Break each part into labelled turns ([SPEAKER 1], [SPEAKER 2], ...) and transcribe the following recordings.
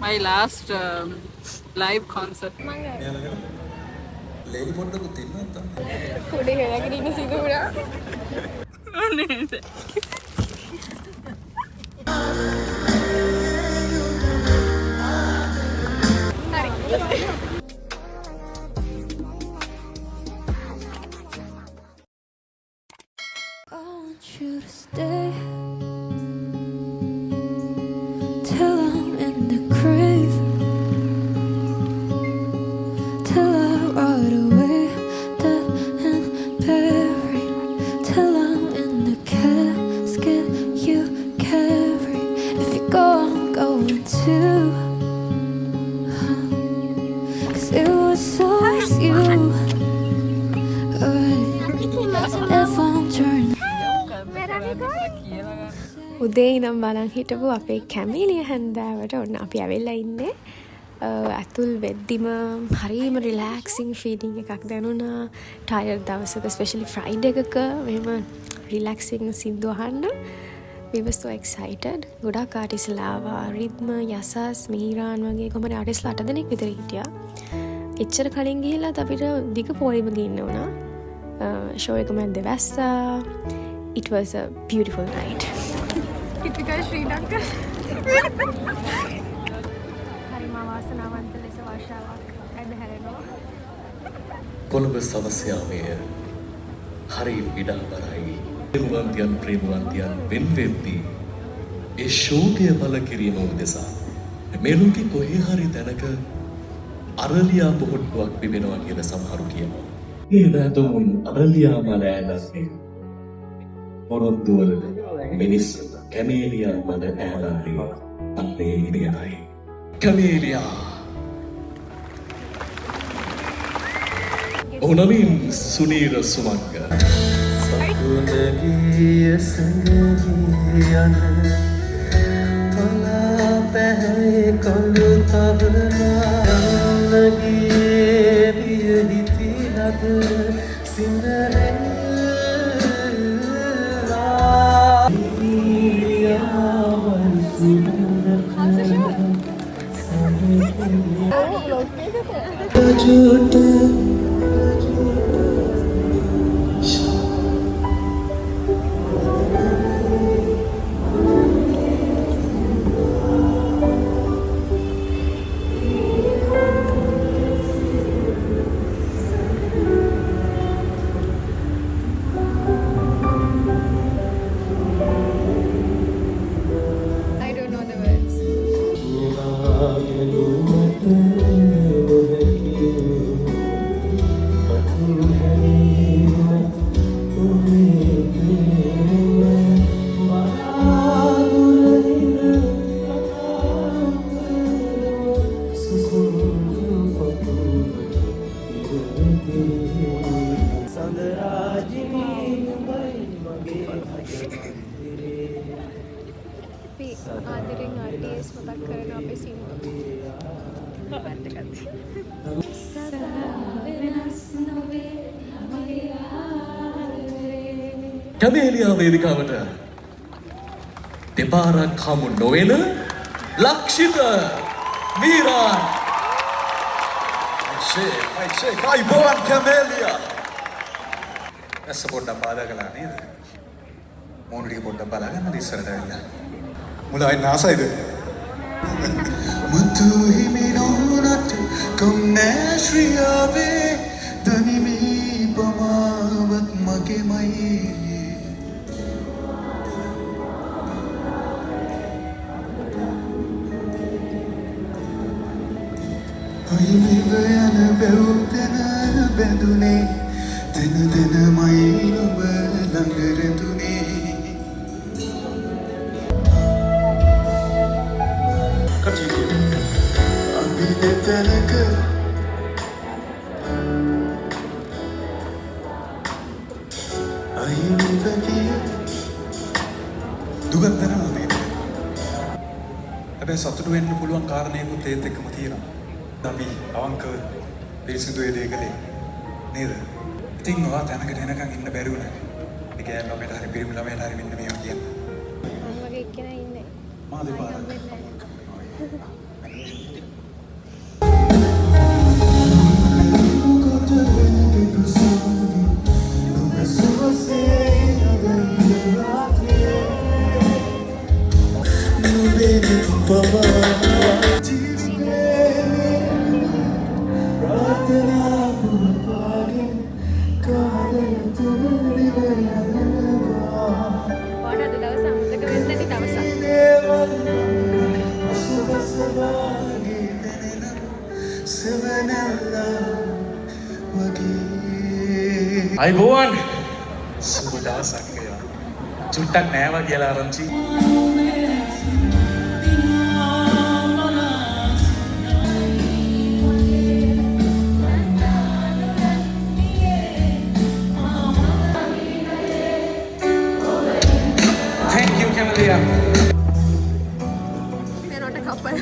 [SPEAKER 1] My last live concert.
[SPEAKER 2] Lady පොඩ්ඩකුත් තින්නත්
[SPEAKER 3] කුඩේ හෙලගෙන ඉන්න සිදු වුණා.
[SPEAKER 1] නේද?
[SPEAKER 4] I want you to stay till I'm in the grave, till I rot away, dead and buried, till I'm in the casket you carry. If you go, I'm going too, 'cause it was always you. If I'm turning
[SPEAKER 3] උදේ ඉනම් බලන් හිටපු අපේ කැමිලිය හැන්දෑවට ඔන්න අපි ඇවිල්ලා ඉන්නේ. ඇතුල් වෙද්දිම හරිම රිලැක්සිං ෆීලිං එකක් දැනුණා. ටයර් දවසක ස්පෙෂලි ෆ්‍රයිඩේ එකක මෙහෙම රිලැක්සිං සින්දු අහන්න. We were so excited. ගොඩක් ආටිස්ලා ආවා. රිද්ම, යසස්, මීරාන් වගේ කොහමද ආටිස්ලා 8 දෙනෙක් විතර හිටියා. එච්චර කලින් ගිහිල්ලාත් අපිට දිග පොලිම ගින්න වුණා. ෂෝ එක මැද්දේ වැස්සා. It was a beautiful night.
[SPEAKER 4] typical Sri Lanka. හරිම වාසනාවන්ත ලෙස වර්ෂාවක් ඇදහැරෙනවා.
[SPEAKER 2] කොළඹ සවස් යාමයේ හරි විඩාබරයි. ප්‍රේමවන්තයන් වෙන් වෙද්දී ඒ ශෝකය බල කිරීම උදෙසා මෙලොවේ කොහේ හරි තැනක අරලියා පොහොට්ටුවක් පිබෙනවා කියලා සමහරු කියනවා. ඒ වැදුමුන් අරලියා මල ඇලන්නේ පොරොන්දුවල මිනිස්සු කැමේලියා මල ඇලන්නේ අන්නේ ඉරියයි. කැමේලියා ඕනමින් සුනීර සුමංග සතුනගිය සංගී යන තලා පැහැ කඳු තවනා යන්නගියේ පියදිති හද සින්දරෙල්ලා ඉරියාවන් සුනරක
[SPEAKER 3] I don't know the words. අපි ආදරෙන් RTS මතක් කරන අපේ සින්දු.
[SPEAKER 2] කැමේලියා වේදිකාවට දෙපාරක් හමු නොවන ලක්ෂිත මීරාන්
[SPEAKER 5] අයිබෝන් කැමේලියා ඇස්ස පොඩ්ඩක් බාධා කළා නේද? මූණු ටික පොඩ්ඩක් බලාගන්න ඉස්සරට ඇවිල්ලා. මුලා අය නාසයිද? මුතු හිමිනෝනට කොම්නේ ශ්‍රියාවේ තනිමි පමාවත් මගේමයි. අයිමිව යන බැව්තන බැඳුනේ තන තනමයි ඔබ ළඟ රැඳුනේ. අපි දෙතනක අයිමිව කිය දුකක් දැනෙනවා නේද? හැබැයි සතුටු වෙන්න පුළුවන් කාරණේකුත් ඒත් එක්කම තියෙනවා. අපි අවංකව පිරිසිදු ඒ කලේ නේද? ඉතින් ඔයා තැනකට එනකන් ඉන්න බැරි වුණා. ඒ කියන්නේ ළමයට හරි පිරිමි ළමයට හරි මෙන්න මේවා කියන්න.
[SPEAKER 3] මම වගේ එක්කෙනා ඉන්නේ.
[SPEAKER 5] මාදේ පාරක්.
[SPEAKER 3] වාට අද දවස අමතක වෙන්නේ නැති දවසක්.
[SPEAKER 5] අයිබෝවන් සුබ දවසක් වේවා. චුට්ටක් නෑවා කියලා ආරංචි. Thank you, Camelia.
[SPEAKER 3] They're not a couple.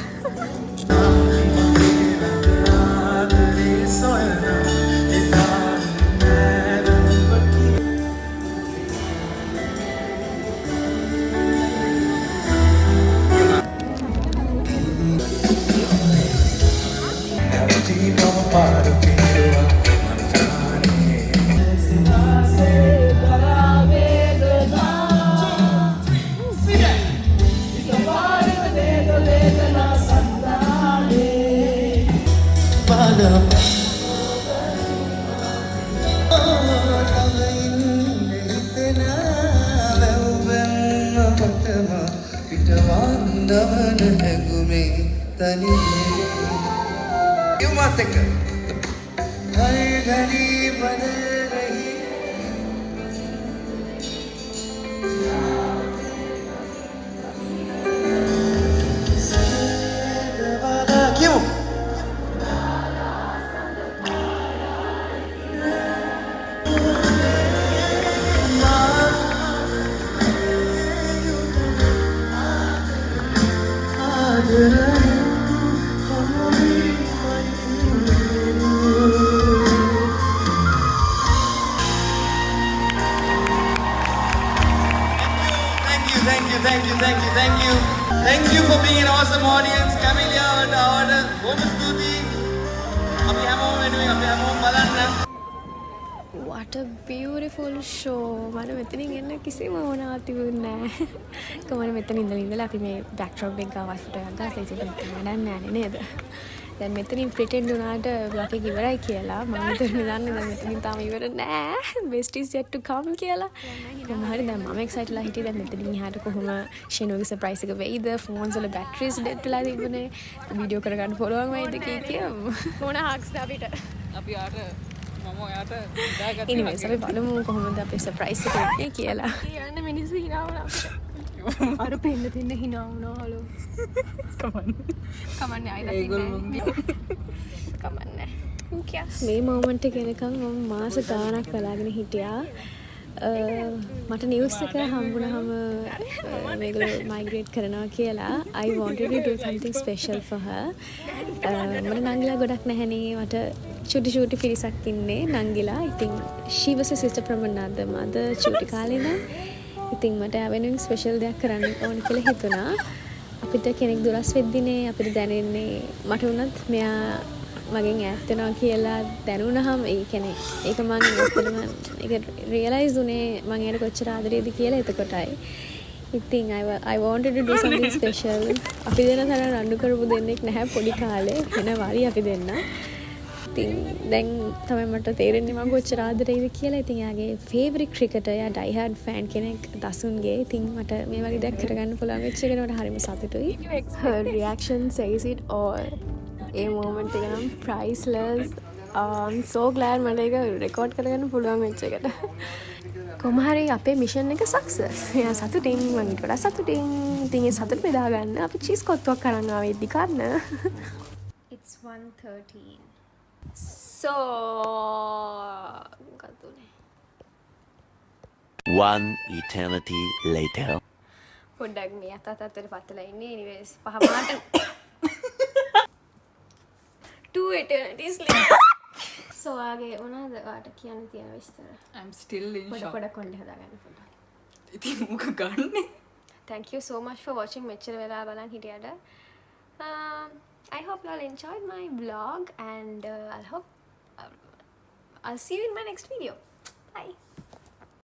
[SPEAKER 2] Thank you for being an awesome audience. Camelia වලට බොහොම ස්තුතියි. අපි හැමෝම වෙනුවෙන් අපි හැමෝම බලන්න.
[SPEAKER 3] What a beautiful show. මට මෙතනින් එන්න කිසිම ඕනාවක් තිබුණේ නැහැ. කොහොමද මෙතන ඉඳලා අපි මේ backdrop එක ගාව ෆොටෝ එකක් ගාලා ඉතින් වැඩක් නැහැ නේද? දැන් මෙතනින් pretend වුණාට vlog එක ඉවරයි කියලා මම හිතන්නේ දන්නේ දැන් මෙතනින් තාම ඉවර නෑ. best is yet to come කියලා. කොහොම හරි දැන් මම excited ලා හිටියේ දැන් මෙතනින් එහාට කොහොම ෂෙනෝගේ surprise එක වෙයිද? phones වල batteries dead වෙලා තිබුණේ. වීඩියෝ කරගන්න පුළුවන් වෙයිද කිය මොන hacks ද අපිට.
[SPEAKER 1] අපි ආට මම ඔයාට දාගත්තා.
[SPEAKER 3] anyways අපි බලමු කොහොමද අපේ surprise එක එන්නේ කියලා. කියන්න මිනිස්සු hina වුණා අපිට. අර පෙන්න තින්න hina වුණා හලෝ. කමන්නේ ආයෙත් ඉන්නේ. කමන්නේ. මේ මොමන්ට් එක එනකම් මම මාස ගාණක් බලාගෙන හිටියා. මට නිවුස් එක හම්බුනහම මේගොල්ලෝ මයිග්‍රේට් කරනවා කියලා I wanted to do something special for her. මට නංගිලා ගොඩක් නැහැනේ. මට චුටි පිරිසක් ඉන්නේ නංගිලා. ඉතින් she was a sister from another mother චුටි කාලේ ඉඳන්. ඉතින් මට වෙනුවෙන් ස්පෙෂල් දෙයක් කරන්න ඕන කියලා හිතුණා. අපිට කෙනෙක් දුරස් වෙද්දිනේ අපිට දැනෙන්නේ මට වුණත් මෙයා මගෙන් ඈත් වෙනවා කියලා දැනුණාම ඒ කියන්නේ ඒක මම ඔක්කොම ඒක රියලයිස් උනේ මම එයාට කොච්චර ආදරේද කියලා එතකොටයි. ඉතින් I wanted to do something special. අපි දෙන්න තරම් රණ්ඩු කරපු දෙන්නෙක් නැහැ පොඩි කාලේ. වෙන වාරි අපි දෙන්න. ඉතින් දැන් තමයි මට තේරෙන්නේ මම කොච්චර ආදරේද කියලා. ඉතින් එයාගේ ෆේවරිට් ක්‍රිකටර් එයා ඩයි හાર્ඩ් ෆෑන් කෙනෙක් දසුන්ගේ. ඉතින් මට මේ වගේ දෙයක් කරගන්න පුළුවන් වෙච්ච එකට මට හරිම සතුටුයි. Her reaction says it all. A moment එක නම් priceless. I'm so glad මට ඒක රෙකෝඩ් කරගන්න පුළුවන් වෙච්ච එකට. කොහොම හරි අපේ මිෂන් එක සක්සස්. එයා සතුටින් මම ඊට වඩා සතුටින්. ඉතින් ඒ සතුට බෙදා ගන්න අපි චීස් කොත්තුවක් කරන් ආවේ ඉදි කන්න. It's 1:13. So
[SPEAKER 6] One eternity later.
[SPEAKER 3] පොඩ්ඩක් මේ අතතට පත්තලා ඉන්නේ. anyways පහමාට 2 eternities later. so ආගේ මොනවද ඔයාට කියන්න තියෙන විස්තර?
[SPEAKER 1] I'm still in shock.
[SPEAKER 3] පොඩ කොණ්ඩේ හදාගන්න පොඩ්ඩක්.
[SPEAKER 1] ඉතින් මොක ගන්නෙ?
[SPEAKER 3] Thank you so much for watching මෙච්චර වෙලා බලන් හිටියට. I hope you all enjoyed my vlog and I'll see you in my next video. Bye.